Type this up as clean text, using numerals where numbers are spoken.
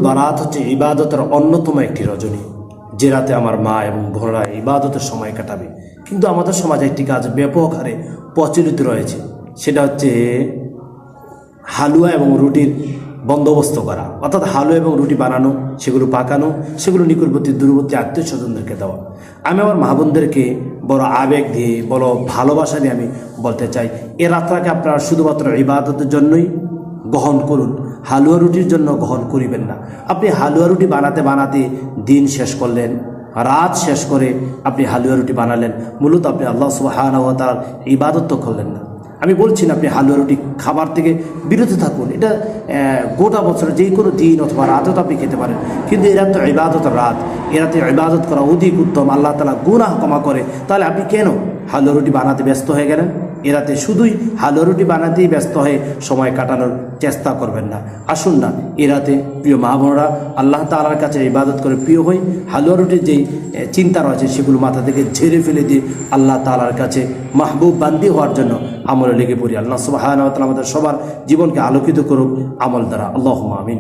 বারাত হচ্ছে ইবাদতের অন্যতম একটি রজনী, যে রাতে আমার মা এবং বোনরা ইবাদতের সময় কাটাবে। কিন্তু আমাদের সমাজে একটি কাজ ব্যাপক হারে প্রচলিত রয়েছে, সেটা হচ্ছে হালুয়া এবং রুটির বন্দোবস্ত করা, অর্থাৎ হালুয়া এবং রুটি বানানো, সেগুলো পাকানো, সেগুলো নিকটবর্তী দূরবর্তী আত্মীয় স্বজনদেরকে দেওয়া। আমি আমার মা বোনদেরকে বড় আবেগ দিয়ে, বড় ভালোবাসা দিয়ে আমি বলতে চাই, এ রাতটাকে আপনারা শুধুমাত্র ইবাদতের জন্যই গ্রহণ করুন, হালুয়া রুটির জন্য গ্রহণ করিবেন না। আপনি হালুয়া রুটি বানাতে বানাতে দিন শেষ করলেন, রাত শেষ করে আপনি হালুয়া রুটি বানালেন, মূলত আপনি আল্লাহ সুবহানাহু ওয়া তাআলার ইবাদত তো করলেন না। আমি বলছি না আপনি হালুয়া রুটি খাবার থেকে বিরত থাকুন, এটা গোটা বছরে যে কোনো দিন অথবা রাতও আপনি খেতে পারেন, কিন্তু এরা তো ইবাদতের রাত, এরাতে ইবাদত করা অধিক উত্তম, আল্লাহ তাআলা গুনাহ ক্ষমা করে। তাহলে আপনি কেন হালুয়া রুটি বানাতে ব্যস্ত হয়ে গেলেন? এরাতে শুধুই হালুয়া রুটি বানাতেই ব্যস্ত হয়ে সময় কাটানোর চেষ্টা করবেন না। আসুন না এরাতে প্রিয় মা বোনরা আল্লাহ তাআলার কাছে ইবাদত করে প্রিয় হই, হালুয়া রুটির যেই চিন্তা রয়েছে সেগুলো মাথা থেকে ঝেড়ে ফেলে দিয়ে আল্লাহ তাআলার কাছে মাহবুব বান্দি হওয়ার জন্য আমলে লেগে পড়ি। আল্লাহ সুবহানাহু ওয়া তাআলা আমাদের সবার জীবনকে আলোকিত করুক আমল দ্বারা। আল্লাহুম্মা আমিন।